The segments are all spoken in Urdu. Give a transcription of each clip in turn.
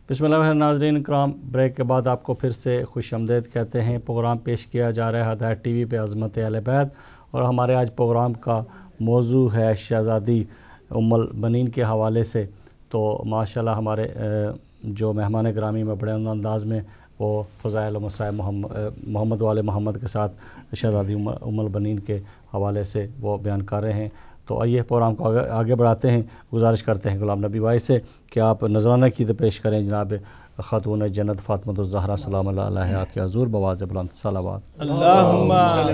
بسم اللہ الرحمن الرحیم ناظرین کرام، بریک کے بعد آپ کو پھر سے خوش آمدید کہتے ہیں۔ پروگرام پیش کیا جا رہا ہے ہدایت ٹی وی پہ عظمت اہل بیت، اور ہمارے آج پروگرام کا موضوع ہے شہزادی ام البنین کے حوالے سے۔ تو ماشاءاللہ ہمارے جو مہمان گرامی میں بڑے انداز میں وہ فضائل و مصائب محمد وال محمد کے ساتھ شہزادی ام البنین کے حوالے سے وہ بیان کر رہے ہیں۔ تو آئیے پروگرام کو آگے بڑھاتے ہیں۔ گزارش کرتے ہیں غلام نبی بھائی سے کہ آپ نذرانہ عقیدت پیش کریں جناب خاتون جنت فاطمہ الزہرا سلام اللہ علیہا کے حضور بواز بلند صلوات اللہم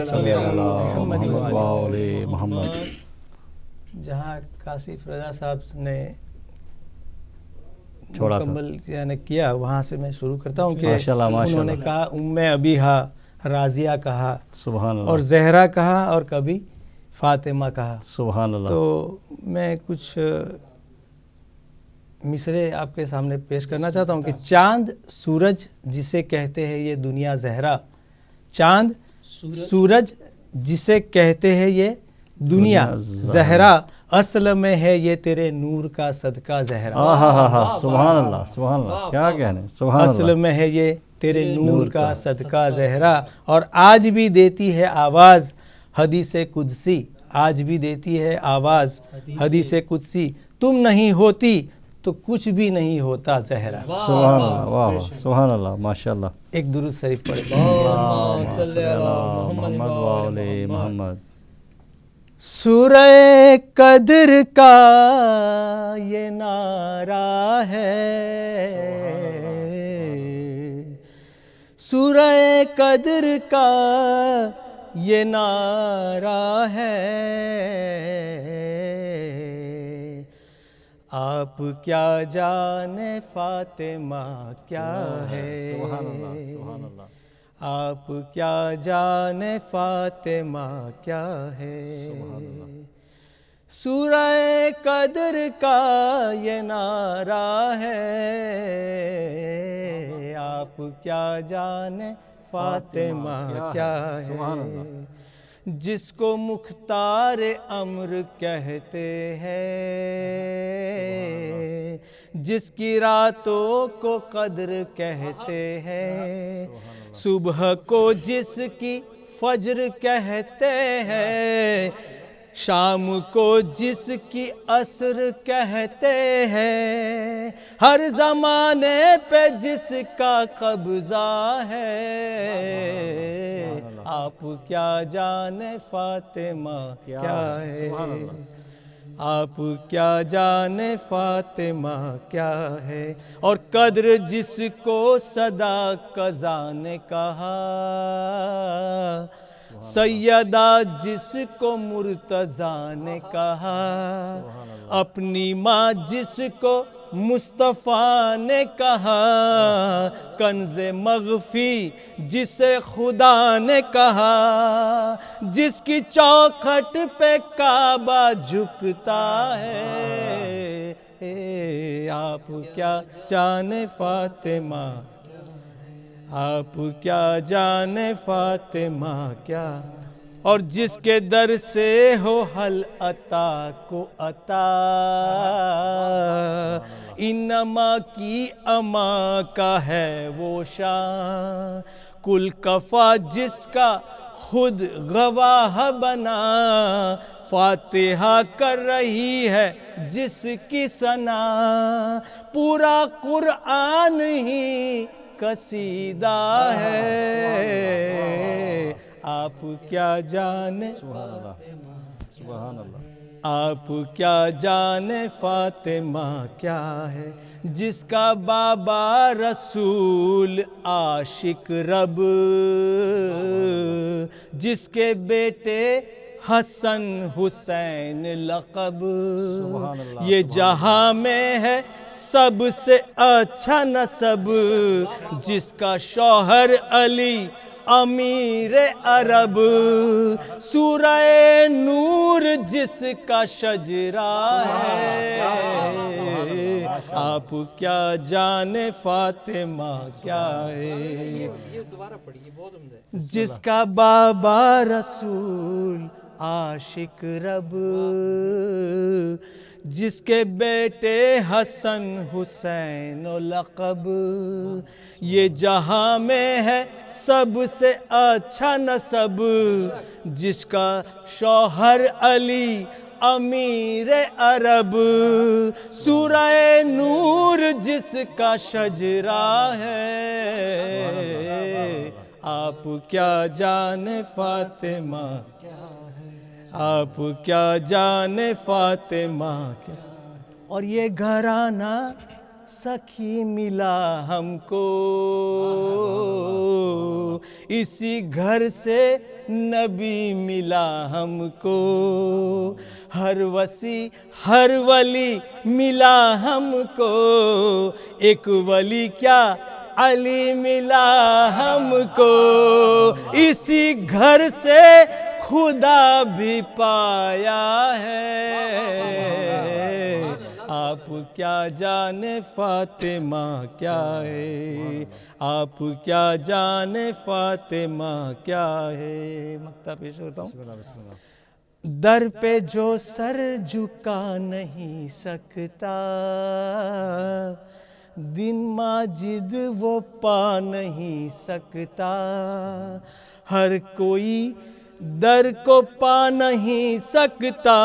صلی اللہ محمد وآل محمد۔ جہاں کاشف رضا صاحب نے چھوڑا تھا مکمل کیا، وہاں سے میں شروع کرتا ہوں کہ ماشاءاللہ انہوں نے کہا ام ابیہا، راضیہ کہا، سبحان اللہ، اور زہرا کہا، اور کبھی فاطمہ کہا۔ سبحان اللہ۔ تو میں کچھ مصرے آپ کے سامنے پیش کرنا چاہتا ہوں کہ چاند سورج جسے کہتے ہیں یہ دنیا زہرا، چاند سورج جسے کہتے ہیں یہ دنیا زہرا، اصل میں ہے یہ تیرے نور کا صدقہ زہرا۔ سبحان اللہ، سبحان اللہ، کیا کہنے، سبحان اللہ۔ اصل میں ہے یہ تیرے نور کا صدقہ زہرا، اور آج بھی دیتی ہے آواز حدیث قدسی، آج بھی دیتی ہے آواز حدیث قدسی، تم نہیں ہوتی تو کچھ بھی نہیں ہوتا زہرا۔ سبحان اللہ، واہ، سبحان اللہ، ماشاءاللہ۔ ایک درود شریف پڑھیں۔ اللہم صلی علی محمد وآل محمد۔ سورہ قدر کا یہ نعرہ ہے، سورہ قدر کا یہ نعرہ ہے، آپ کیا جانے فاطمہ کیا ہے، سبحان اللہ، سبحان اللہ۔ آپ کیا جانے فاطمہ کیا ہے، سورہ قدر کا یہ نعرہ ہے، آپ کیا جانے فاطمہ کیا ہے، جس کو مختار امر کہتے ہیں، جس کی راتوں کو قدر کہتے ہیں، صبح کو جس کی فجر کہتے ہیں، شام کو جس کی عصر کہتے ہیں، ہر زمانے پہ جس کا قبضہ ہے، آپ کیا جانے فاطمہ کیا ہے، آپ کیا جانے فاطمہ کیا ہے، اور قدر جس کو صدا قضا نے کہا، سیدہ جس کو مرتضیٰ نے کہا، اپنی ماں جس کو مصطفیٰ نے کہا، کنز مغفی جسے خدا نے کہا، جس کی چوکھٹ پہ کعبہ جھکتا ہے، آپ کیا جانے فاطمہ، آپ کیا جانے فاطمہ کیا، اور جس کے در سے ہو حل عطا کو عطا، انما کی اما کا ہے وہ شان، کل کفا جس کا خود گواہ بنا، فاتحہ کر رہی ہے جس کی ثنا، پورا قرآن ہی قصیدہ ہے، آپ کیا جانے، سبحان اللہ، آپ کیا جانے فاطمہ کیا ہے، جس کا بابا رسول عاشق رب، جس کے بیٹے حسن حسین لقب، یہ جہاں میں ہے سب سے اچھا نسب، جس کا شوہر علی امیر عرب، سورہ نور جس کا شجرہ ہے، آپ کیا جانے فاطمہ کیا ہے، جس کا بابا رسول عاشق رب، جس کے بیٹے حسن حسین و لقب، یہ جہاں میں ہے سب سے اچھا نسب، جس کا شوہر علی امیر عرب، سورہ نور جس کا شجرہ ہے، آپ کیا جانے فاطمہ، آپ کیا جانے فاطمہ کیا۔ اور یہ گھرانہ سخی ملا ہم کو، اسی گھر سے نبی ملا ہم کو، ہر وسیع ہر ولی ملا ہم کو، ایک ولی کیا علی ملا ہم کو، اسی گھر سے خدا بھی پایا ہے، آپ کیا جانے فاطمہ کیا ہے، آپ کیا جانے فاطمہ کیا ہے۔ مقطع پیش کرتا ہوں۔ در پہ جو سر جھکا نہیں سکتا، دن ماجد وہ پا نہیں سکتا، ہر کوئی در کو پا نہیں سکتا،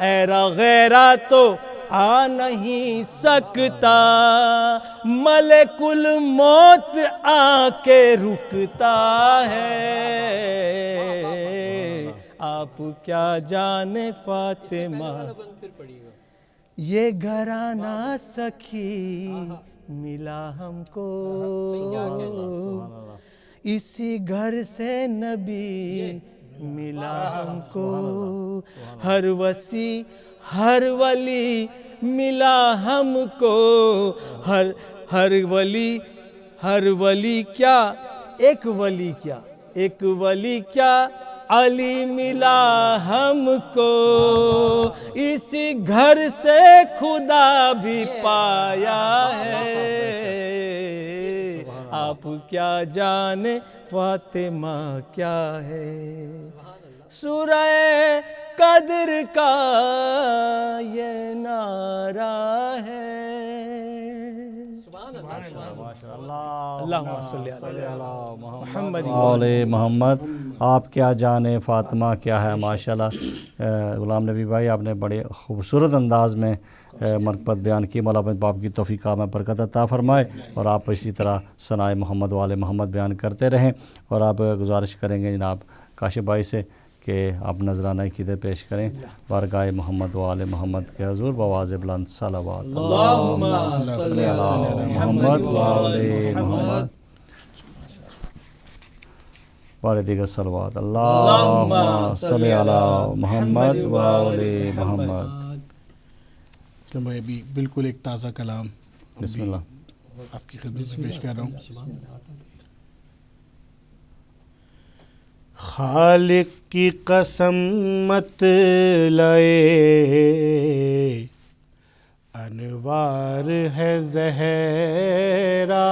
ایرا غیرہ تو آ نہیں سکتا، ملک الموت آ کے رکتا ہے، آپ کیا جانے فاطمہ، یہ گھرانہ سخی ملا ہم کو، اسی گھر سے نبی ملا ہم کو، ہر وسیع ہر ولی ملا ہم کو، ہر ولی کیا ایک ولی کیا، ایک ولی کیا علی ملا ہم کو، اسی گھر سے خدا بھی پایا ہے، آپ کیا جانے فاطمہ کیا ہے۔ سورہ قدر کا یہ نعرہ ہے، اللہم صلی علی محمد علی محمد، آپ کیا جانے فاطمہ کیا ہے۔ ماشاءاللہ غلام نبی بھائی، آپ نے بڑے خوبصورت انداز میں منقبت بیان کی، مولا اپنے باپ کی توفیق میں برکت عطا فرمائے، اور آپ اسی طرح ثنائے محمد والے محمد بیان کرتے رہیں، اور آپ گزارش کریں گے جناب کاشف بھائی سے کہ آپ نذرانہ عقیدت پیش کریں بارگاہ محمد والے محمد کے حضور بآواز بلند صلوات اللہم صلی علی محمد والے محمد والے دیگر صلوات، اللہم صلی علی محمد والے محمد۔ تو میں ابھی بالکل ایک تازہ کلام بسم اللہ۔ آپ کی خدمت میں پیش کر رہا ہوں۔ خالق کی قسم مت لائے، انوار ہے زہرا،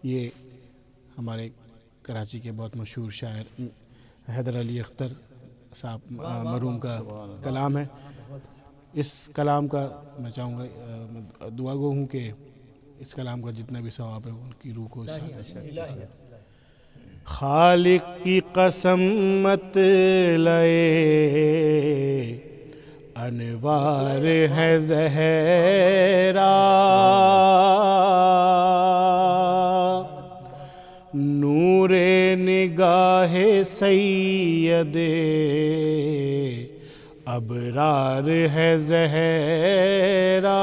یہ ہمارے کراچی کے بہت مشہور شاعر حیدر علی اختر صاحب مرحوم کا کلام ہے۔ اس کلام کا میں چاہوں گا، دعا گو ہوں کہ اس کلام کا جتنا بھی ثواب ہے ان کی روح کو خالق کی قسم مت لائے، انوار ہے زہرا، نور نگاہ سید ابرار ہے زہرا،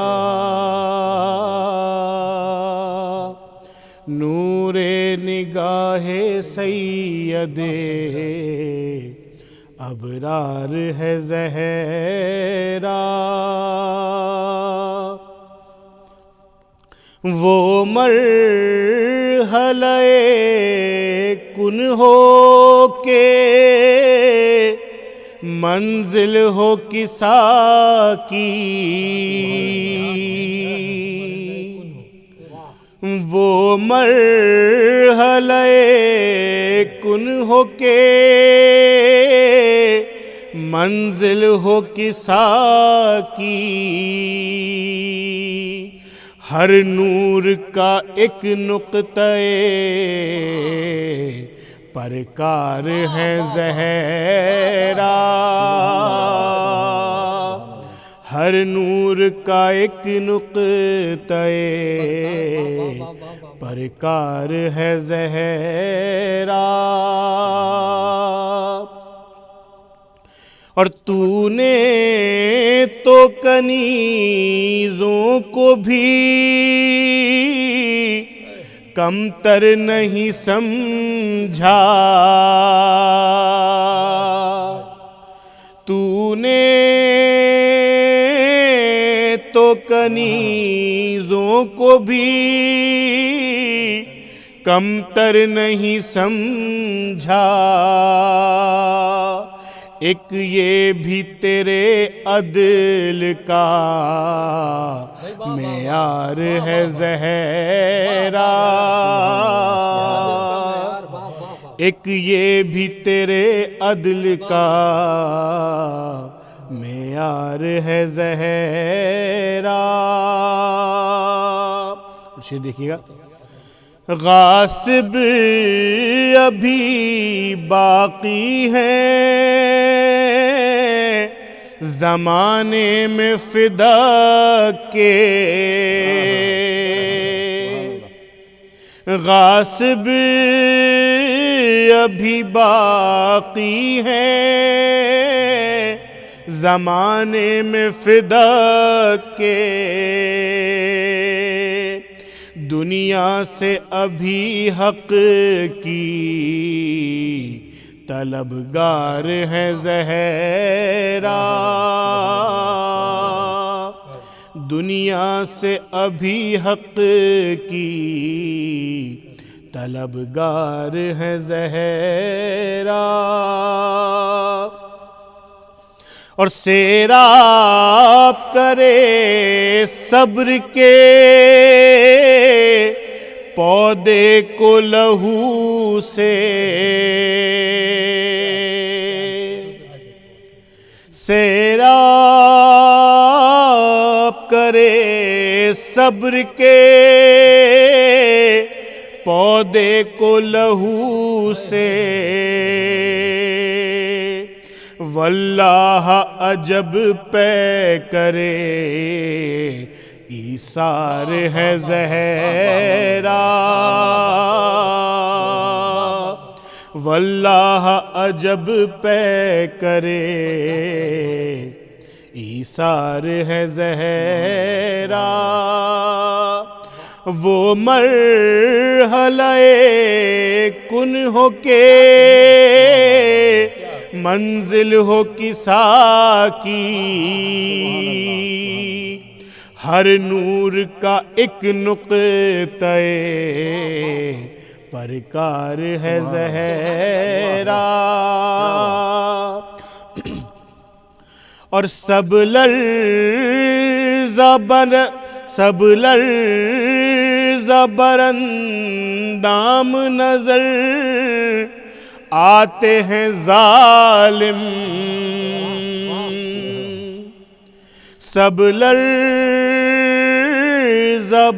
نور نگاہ سید ابرار ہے زہرا، وہ مرحلہ کن ہو کے منزل ہو کسا کی، وہ مرحلہ کن ہو کے منزل ہو کسا کی، ہر نور کا ایک نقطہ پرکار ہے زہرا، ہر نور کا ایک نقطہ پرکار ہے زہرا، اور تو نے تو کنیزوں کو بھی کم تر نہیں سمجھا، تو نے تو کنیزوں کو بھی کم تر نہیں سمجھا، ایک یہ بھی تیرے عدل کا معیار ہے زہرا، ایک یہ بھی تیرے عدل کا معیار ہے زہرا۔ شعر دیکھیے گا، غاصب ابھی باقی ہے زمانے میں فدا کے، غاصب ابھی باقی ہے زمانے میں فدا کے، دنیا سے ابھی حق کی طلبگار ہے زہرا، دنیا سے ابھی حق کی طلبگار ہے زہرا، اور سیراب کرے صبر کے پودے کو لہو سے، سیراب کرے صبر کے پودے کو لہو سے، واللہ عجب پے کرے ایثار ہے زہرا، واللہ عجب پے کرے ایثار ہے زہرا، وہ مرحلہ کن ہو کے منزل ہو کسا کی، ہر نور کا ایک نقطہ پرکار ہے زہرا، اور سب لرزہ براندام نظر آتے ہیں ظالم، سب لرزہ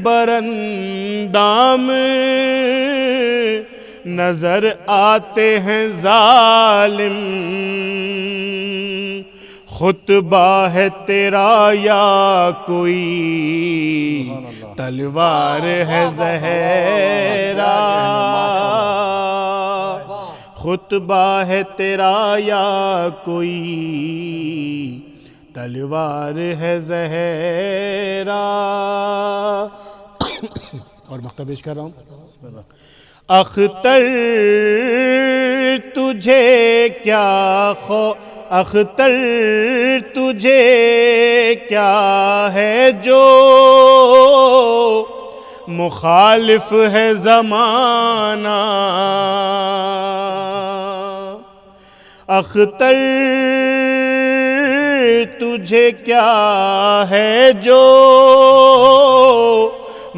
براندام نظر آتے ہیں ظالم، خطبہ ہے تیرا یا کوئی تلوار ہے زہرا، خطبہ ہے تیرا یا کوئی تلوار ہے زہرا، اور مقطع پیش کر رہا ہوں، اختر تجھے کیا اختر تجھے کیا ہے جو مخالف ہے زمانہ، اختر تجھے کیا ہے جو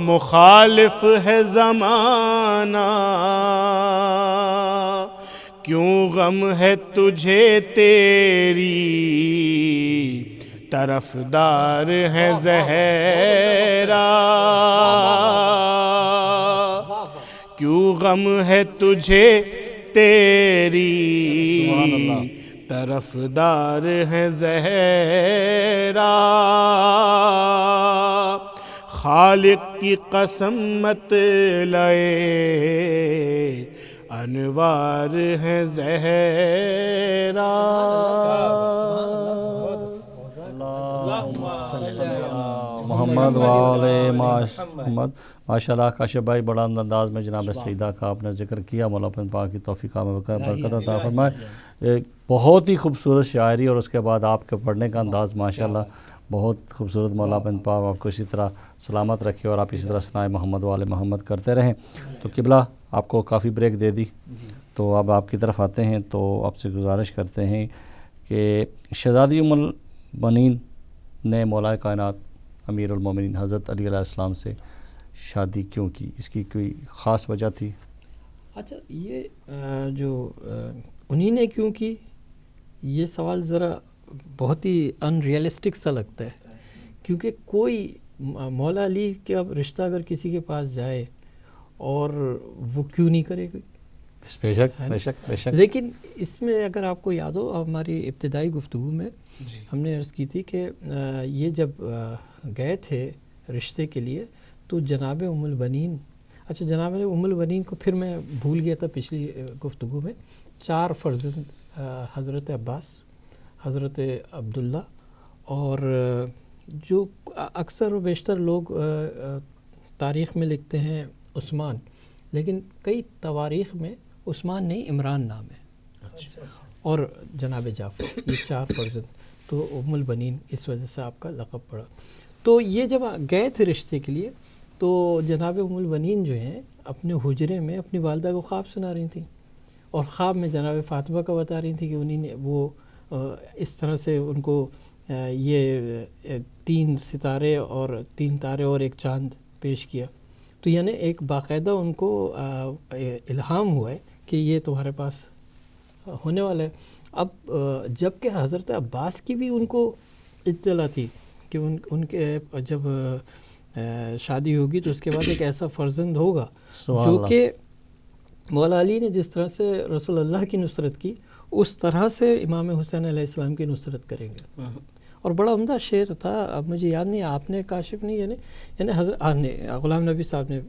مخالف ہے زمانہ، کیوں غم ہے تجھے تیری طرفدار ہے زہرا، کیوں غم ہے تجھے تیری طرفدار ہے زہرا، خالق کی قسم مت لائے انوار ہے زہرا۔ محمد وآل محمد۔ ماشاء اللہ کاشف بھائی، بڑا انداز میں جناب سیدہ کا آپ نے ذکر کیا، مولا اپنے پاک کی توفیق میں برکت عطا فرمائے۔ ایک بہت ہی خوبصورت شاعری، اور اس کے بعد آپ کے پڑھنے کا انداز ماشاء اللہ بہت خوبصورت۔ مولا اپنے پاک آپ کو اسی طرح سلامت رکھے اور آپ اسی طرح ثنائے محمد وآل محمد کرتے رہیں۔ تو قبلہ آپ کو کافی بریک دے دی، تو اب آپ کی طرف آتے ہیں، تو آپ سے گزارش کرتے ہیں کہ شہزادی ام المؤمنین نے مولا کائنات امیر المومنین حضرت علی علیہ السلام سے شادی کیوں کی؟ اس کی کوئی خاص وجہ تھی؟ اچھا، یہ جو انہی نے کیوں کی، یہ سوال ذرا بہت ہی ان ریئلسٹک سا لگتا ہے، کیونکہ کوئی مولا علی کا رشتہ اگر کسی کے پاس جائے اور وہ کیوں نہیں کرے گا؟ بے شک بے شک بے شک۔ لیکن اس میں اگر آپ کو یاد ہو، ہماری ابتدائی گفتگو میں ہم نے عرض کی تھی کہ یہ جب گئے تھے رشتے کے لیے تو جناب ام البنین، اچھا جناب ام البنین کو پھر میں بھول گیا تھا پچھلی گفتگو میں، 4 فرزند حضرت عباس، حضرت عبداللہ، اور جو اکثر و بیشتر لوگ تاریخ میں لکھتے ہیں عثمان، لیکن کئی تواریخ میں عثمان نہیں، عمران نام ہے، اور جناب جعفر، یہ 4 فرزند، تو ام البنین اس وجہ سے آپ کا لقب پڑا۔ تو یہ جب گئے تھے رشتے کے لیے تو جناب ام البنین جو ہیں اپنے حجرے میں اپنی والدہ کو خواب سنا رہی تھیں، اور خواب میں جناب فاطمہ کا بتا رہی تھیں کہ انہی نے وہ اس طرح سے ان کو یہ 3 ستارے اور 3 تارے اور 1 چاند پیش کیا، تو یعنی ایک باقاعدہ ان کو الہام ہوا ہے کہ یہ تمہارے پاس ہونے والا ہے۔ اب جب کہ حضرت عباس کی بھی ان کو اطلاع تھی کہ ان کے جب شادی ہوگی تو اس کے بعد ایک ایسا فرزند ہوگا جو کہ مولا علی نے جس طرح سے رسول اللہ کی نصرت کی اس طرح سے امام حسین علیہ السلام کی نصرت کریں گے۔ اور بڑا عمدہ شعر تھا، اب مجھے یاد نہیں، آپ نے کاشف نہیں، یعنی حضرت غلام نبی صاحب نے،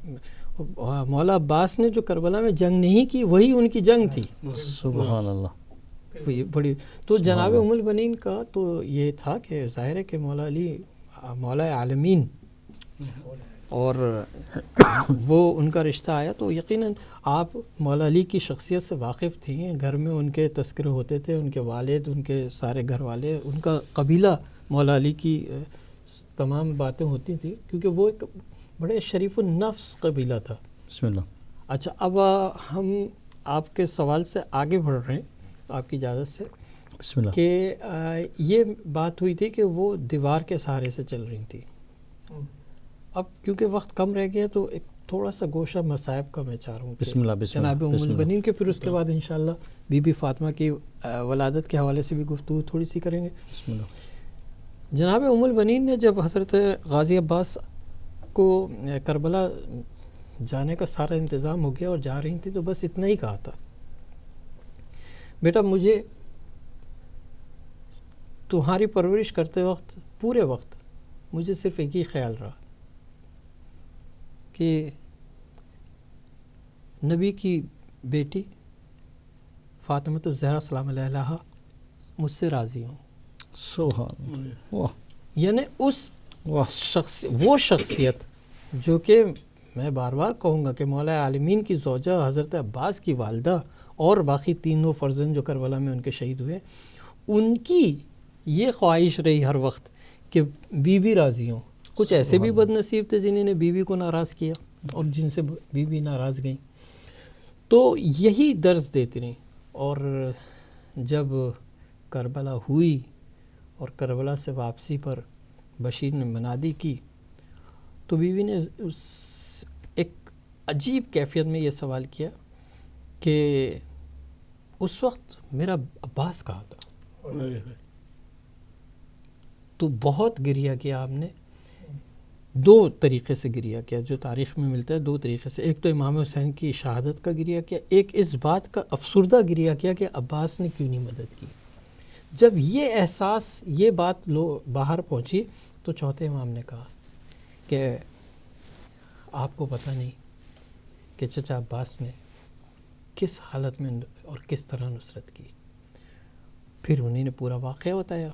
مولا عباس نے جو کربلا میں جنگ نہیں کی وہی ان کی جنگ تھی، سبحان اللہ، بڑی۔ تو جناب ام البنین کا تو یہ تھا کہ ظاہر ہے کہ مولا علی مولا عالمین، اور وہ ان کا رشتہ آیا تو یقیناً آپ مولا علی کی شخصیت سے واقف تھیں، گھر میں ان کے تذکرے ہوتے تھے، ان کے والد، ان کے سارے گھر والے، ان کا قبیلہ مولا علی کی تمام باتیں ہوتی تھیں، کیونکہ وہ ایک بڑے شریف النفس قبیلہ تھا۔ بسم اللہ۔ اچھا، اب ہم آپ کے سوال سے آگے بڑھ رہے ہیں آپ کی اجازت سے، بسم اللہ، کہ یہ بات ہوئی تھی کہ وہ دیوار کے سہارے سے چل رہی تھی۔ اب کیونکہ وقت کم رہ گیا تو ایک تھوڑا سا گوشہ مصائب کا میں چاہ رہا ہوں، بسم اللہ، بسم اللہ، جناب ام البنین کے، پھر اس کے بعد انشاءاللہ بی بی فاطمہ کی ولادت کے حوالے سے بھی گفتگو تھوڑی سی کریں گے۔ بسم اللہ۔ جناب ام البنین نے جب حضرت غازی عباس کو کربلا جانے کا سارا انتظام ہو گیا اور جا رہی تھی تو بس اتنا ہی کہا تھا، بیٹا مجھے تمہاری پرورش کرتے وقت پورے وقت مجھے صرف ایک ہی خیال رہا کہ نبی کی بیٹی فاطمہ الزہرا سلام علیہا مجھ سے راضی ہوں۔ سبحان اللہ، واہ، یعنی وہ شخصیت جو کہ میں بار بار کہوں گا کہ مولا عالمین کی زوجہ حضرت عباس کی والدہ اور باقی 3 فرزند جو کربلا میں ان کے شہید ہوئے، ان کی یہ خواہش رہی ہر وقت کہ بیوی راضی ہوں۔ کچھ ایسے بھی بد نصیب تھے جنہوں نے بیوی کو ناراض کیا اور جن سے بیوی ناراض گئیں، تو یہی درس دیتی رہیں۔ اور جب کربلا ہوئی اور کربلا سے واپسی پر بشیر نے منادی کی تو بیوی نے ایک عجیب کیفیت میں یہ سوال کیا کہ اس وقت میرا عباس کہاں تھا؟ تو بہت گریہ کیا آپ نے. 2 طریقے سے گریہ کیا جو تاریخ میں ملتا ہے, 2 طریقے سے. ایک تو امام حسین کی شہادت کا گریہ کیا, ایک اس بات کا افسردہ گریہ کیا کہ عباس نے کیوں نہیں مدد کی. جب یہ احساس, یہ بات باہر پہنچی تو چوتھے امام نے کہا کہ آپ کو پتہ نہیں کہ چچا عباس نے کس حالت میں اور کس طرح نصرت کی. پھر انہیں نے پورا واقعہ بتایا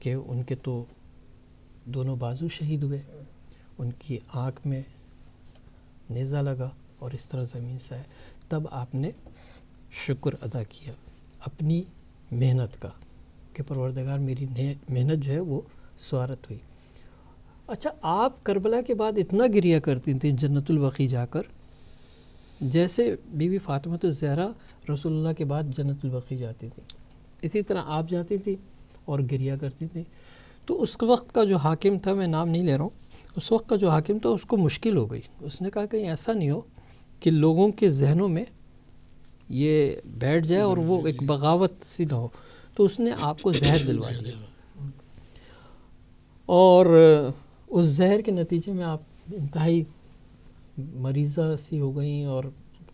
کہ ان کے تو دونوں بازو شہید ہوئے, ان کی آنکھ میں نیزہ لگا اور اس طرح زمین سے آئے. تب آپ نے شکر ادا کیا اپنی محنت کا کہ پروردگار میری محنت جو ہے وہ سوارت ہوئی. اچھا, آپ کربلا کے بعد اتنا گریہ کرتی تھیں جنت البقیع جا کر, جیسے بی بی فاطمہ الزہرا رسول اللہ کے بعد جنت البقیع جاتی تھیں, اسی طرح آپ جاتی تھیں اور گریہ کرتی تھیں. تو اس وقت کا جو حاکم تھا, میں نام نہیں لے رہا ہوں, اس وقت کا جو حاکم تھا اس کو مشکل ہو گئی. اس نے کہا کہیں ایسا نہیں ہو کہ لوگوں کے ذہنوں میں یہ بیٹھ جائے اور وہ ایک بغاوت سی نہ ہو. تو اس نے آپ کو زہر دلوا دیا, اور اس زہر کے نتیجے میں آپ انتہائی مریضہ سی ہو گئیں اور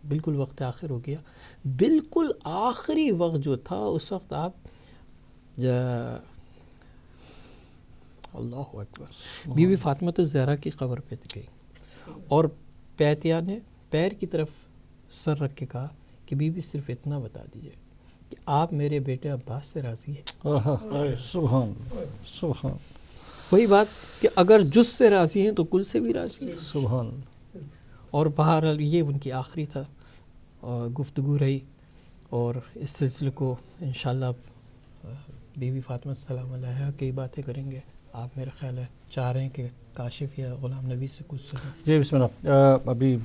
بالکل وقت آخر ہو گیا. بالکل آخری وقت جو تھا اس وقت آپ اللہ اکبر بی بی فاطمہ الزہرا کی قبر پہ گئی اور پیتیا نے پیر کی طرف سر رکھ کے کہا کہ بی بی صرف اتنا بتا دیجئے کہ آپ میرے بیٹے عباس سے راضی ہیں. سبحان سبحان. وہی بات کہ اگر جز سے راضی ہیں تو کل سے بھی راضی ہیں. سبحان. اور بہرحال یہ ان کی آخری تھا گفتگو رہی, اور اس سلسلے کو انشاءاللہ بی بی فاطمہ السلام علیہا کی باتیں کریں گے. آپ میرا خیال ہے چاہ رہے ہیں کہ کاشف یا غلام نبی سے کچھ سنیں. جی بسم اللہ. ابھی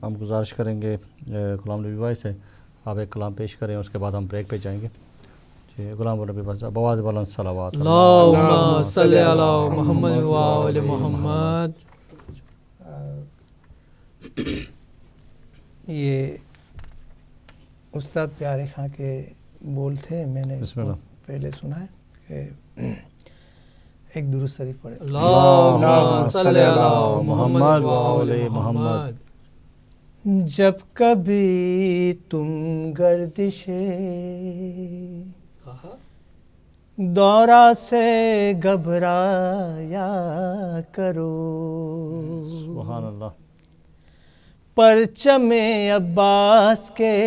ہم گزارش کریں گے غلام نبی بھائی سے, آپ ایک کلام پیش کریں, اس کے بعد ہم بریک پہ جائیں گے. جی غلام نبی بھائی صاحب, بواز بلند صلوات. اللہم صلی علی محمد و آل محمد. یہ استاد پیارے خاں کے بول تھے, میں نے بسم اللہ. پہلے سنا ہے کہ ایک درود شریف پڑھے. اللہم صلی علی محمد و آل محمد. جب کبھی تم گردش دورہ سے گھبرایا کرو, سبحان اللہ. پرچم عباس کے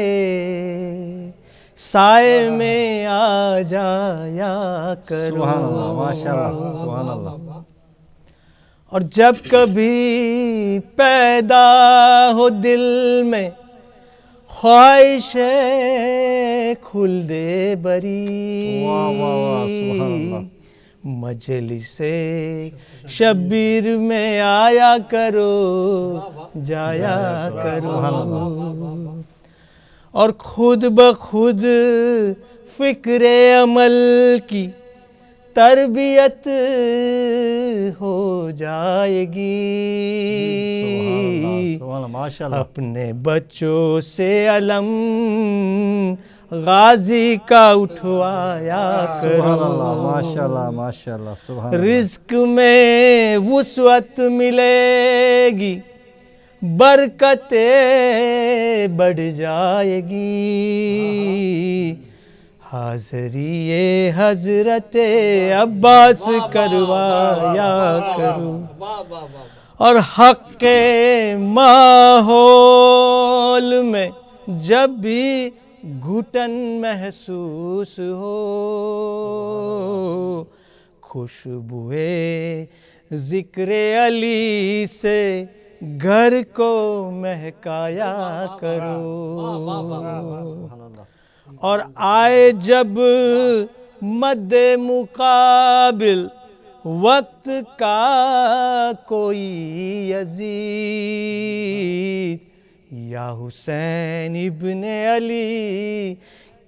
سائے میں آ جایا کرو. سبحان اللہ, ماشاء اللہ, سبحان اللہ. اور جب کبھی پیدا ہو دل میں خواہش خلد بری, واہ واہ واہ, سبحان اللہ. مجلس شبیر میں آیا کرو, جایا کرو, اور خود بخود فکر عمل کی تربیت ہو جائے گی. سبحان اللہ, ماشاء اللہ. اپنے بچوں سے علم غازی کا اٹھوایا سبحان کرو. اللہ, ماشاء اللہ, ماشاء اللہ, سبحان اللہ. رزق میں وسعت ملے گی, برکتیں بڑھ جائے گی. حاضری حضرت عباس کروایا کرو, اور حق کے ماحول میں جب بھی گھٹن محسوس ہو, خوشبوئے ذکر علی سے گھر کو مہکایا کرو. اور آئے جب مد مقابل وقت کا کوئی یزید, یا حسین ابن علی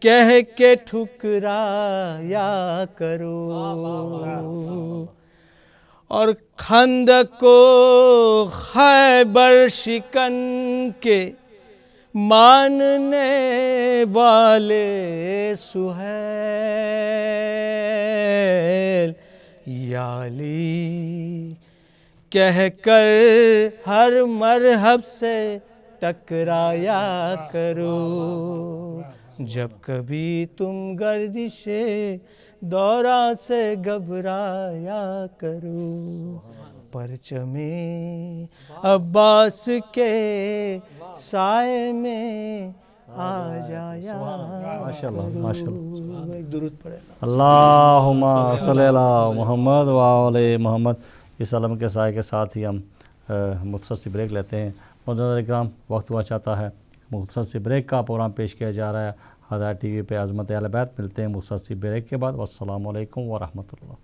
کہہ کے ٹھکرایا کرو. اور خندق و خیبر شکن کے ماننے والے سہیل، یا علی کہہ کر ہر مرحب سے ٹکرایا کرو، جب کبھی تم گردش دورہ سے گھبرایا کرو، پرچم عباس کے سائے میں آ جایا ماشاءاللہ ماشاءاللہ. ایک درود پڑھے. اللہم صلی علی محمد وآل محمد. اس علم کے سائے کے ساتھ ہی ہم مختصر سی بریک لیتے ہیں. معززین اکرام، وقت ہوا چاہتا ہے مختصر سی بریک کا پروگرام پیش کیا جا رہا ہے ہدایت ٹی وی پہ عظمت اہل بیت. ملتے ہیں مختصر سی بریک کے بعد. والسلام علیکم ورحمۃ اللہ.